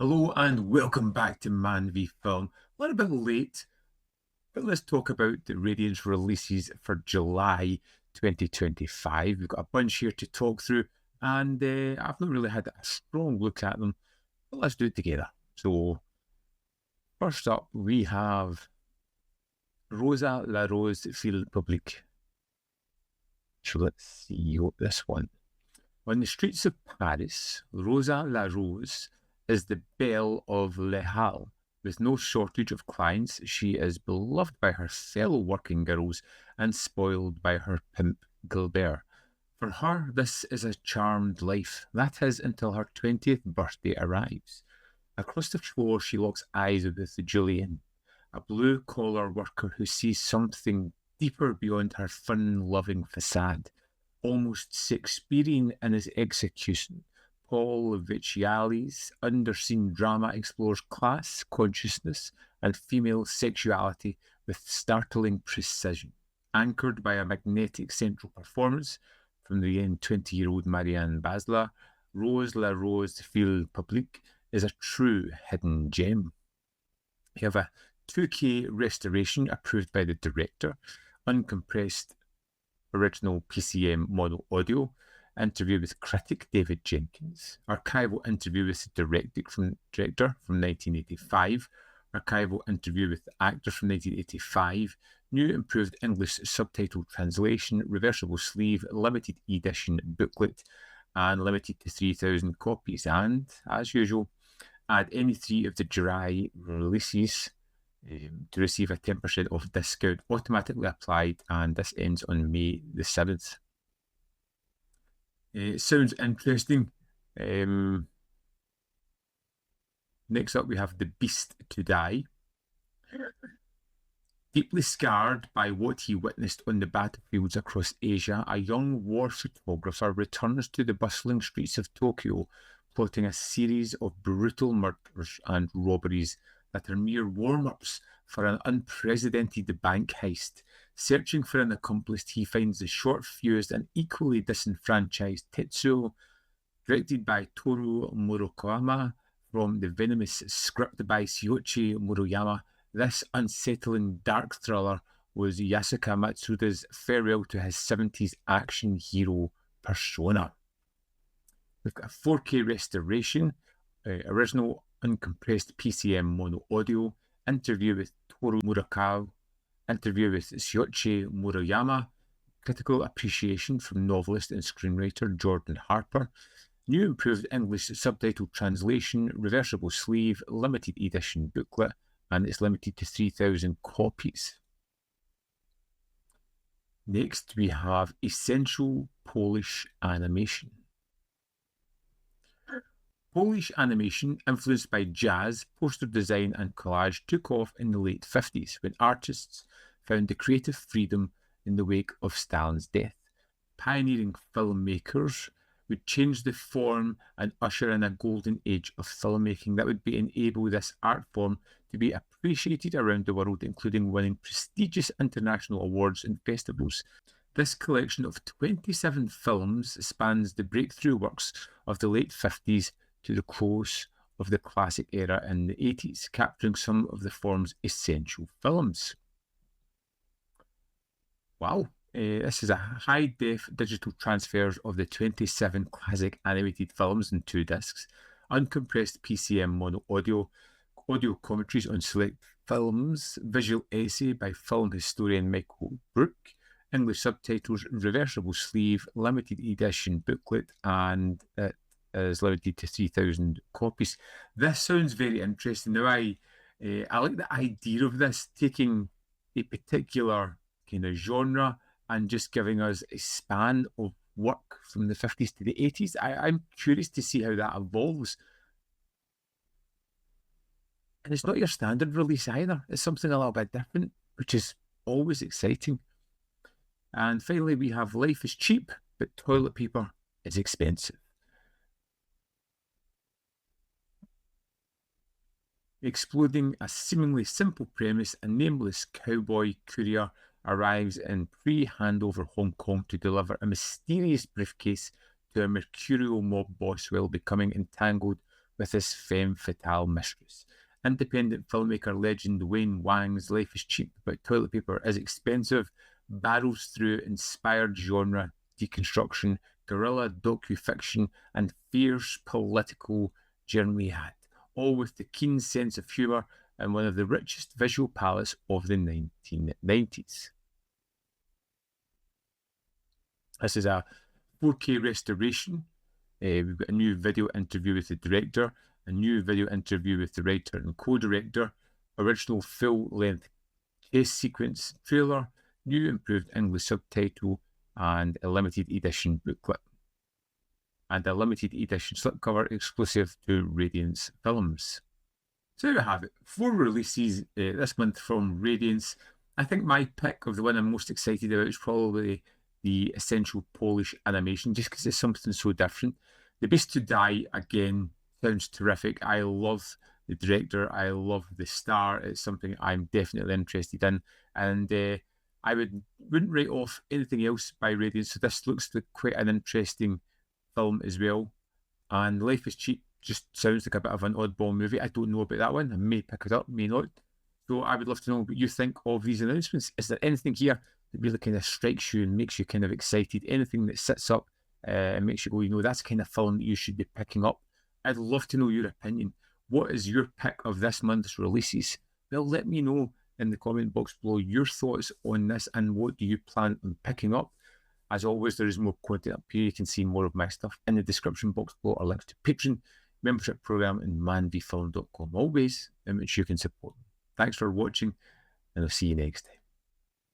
Hello and welcome back to ManVFilm. A little bit late, but let's talk about the Radiance releases for July 2025. We've got a bunch here to talk through, and I've not really had a strong look at them, but let's do it together. So, first up, we have Rosa La Rose Film Public. So, let's see this one. On the streets of Paris, Rosa La Rose is the belle of Le Halles. With no shortage of clients, she is beloved by her fellow working girls and spoiled by her pimp Gilbert. For her, this is a charmed life. That is until her 20th birthday arrives. Across the floor, she locks eyes with Julian, a blue-collar worker who sees something deeper beyond her fun-loving facade. Almost Shakespearean in his execution, Paul Viciali's underseen drama explores class, consciousness, and female sexuality with startling precision. Anchored by a magnetic central performance from the then 20-year-old Marianne Basler, Rose La Rose Film Public is a true hidden gem. You have a 2K restoration approved by the director, uncompressed original PCM mono audio, interview with critic David Jenkins, archival interview with the director from 1985, archival interview with the actor from 1985, new improved English subtitle translation, reversible sleeve, limited edition booklet, and limited to 3,000 copies. And, as usual, add any three of the July releases to receive a 10% off discount automatically applied, and this ends on May the 7th. It sounds interesting. Next up, we have The Beast to Die. Deeply scarred by what he witnessed on the battlefields across Asia, a young war photographer returns to the bustling streets of Tokyo, plotting a series of brutal murders and robberies that are mere warm-ups for an unprecedented bank heist. Searching for an accomplice, he finds the short-fused and equally disenfranchised Tetsuo, directed by Toru Murakami, from the venomous script by Shioichi Murayama. This unsettling dark thriller was Yasuka Matsuda's farewell to his 70s action hero persona. We've got a 4K restoration, original uncompressed PCM mono audio, interview with Toru Murakami, interview with Shioichi Murayama, critical appreciation from novelist and screenwriter Jordan Harper, new improved English subtitle translation, reversible sleeve, limited edition booklet, and it's limited to 3,000 copies. Next, we have Essential Polish Animation. Polish animation, influenced by jazz, poster design, and collage, took off in the late 50s when artists found the creative freedom in the wake of Stalin's death. Pioneering filmmakers would change the form and usher in a golden age of filmmaking that would enable this art form to be appreciated around the world, including winning prestigious international awards and festivals. This collection of 27 films spans the breakthrough works of the late 50s to the close of the classic era in the 80s, capturing some of the form's essential films. Wow. This is a high-def digital transfer of the 27 classic animated films in 2 discs, uncompressed PCM mono audio, audio commentaries on select films, visual essay by film historian Michael Brook, English subtitles, reversible sleeve, limited edition booklet, and it is limited to 3,000 copies. This sounds very interesting. Now, I like the idea of this, taking a particular kind of genre and just giving us a span of work from the 50s to the 80s. I'm curious to see how that evolves. And it's not your standard release either. It's something a little bit different, which is always exciting. And finally, we have Life is Cheap, but Toilet Paper is Expensive. Exploding a seemingly simple premise, a nameless cowboy courier arrives in pre-handover Hong Kong to deliver a mysterious briefcase to a mercurial mob boss while becoming entangled with his femme fatale mistress. Independent filmmaker legend Wayne Wang's Life is Cheap, but toilet paper is expensive, barrels through inspired genre deconstruction, guerrilla docu-fiction, and fierce political jihad, all with the keen sense of humour and one of the richest visual palettes of the 1990s. This is a 4K restoration. We've got a new video interview with the director, a new video interview with the writer and co-director, original full-length chase sequence trailer, new improved English subtitle, and a limited edition booklet. And a limited edition slipcover exclusive to Radiance Films. So there we have it. 4 releases this month from Radiance. I think my pick of the one I'm most excited about is probably the Essential Polish Animation, just because it's something so different. The Beast to Die, again, sounds terrific. I love the director. I love the star. It's something I'm definitely interested in. And I wouldn't write off anything else by Radiance. So this looks like quite an interesting film as well. And Life is Cheap just sounds like a bit of an oddball movie. I don't know about that one. I may pick it up, may not. So I would love to know what you think of these announcements. Is there anything here that really kind of strikes you and makes you kind of excited? Anything that sits up and makes you go, you know, that's the kind of film that you should be picking up? I'd love to know your opinion. What is your pick of this month's releases? Well, let me know in the comment box below your thoughts on this and what do you plan on picking up. As always, there is more content up here. You can see more of my stuff in the description box below, or links to Patreon, membership program, and manvfilm.com, always in which you can support me. Thanks for watching, and I'll see you next time.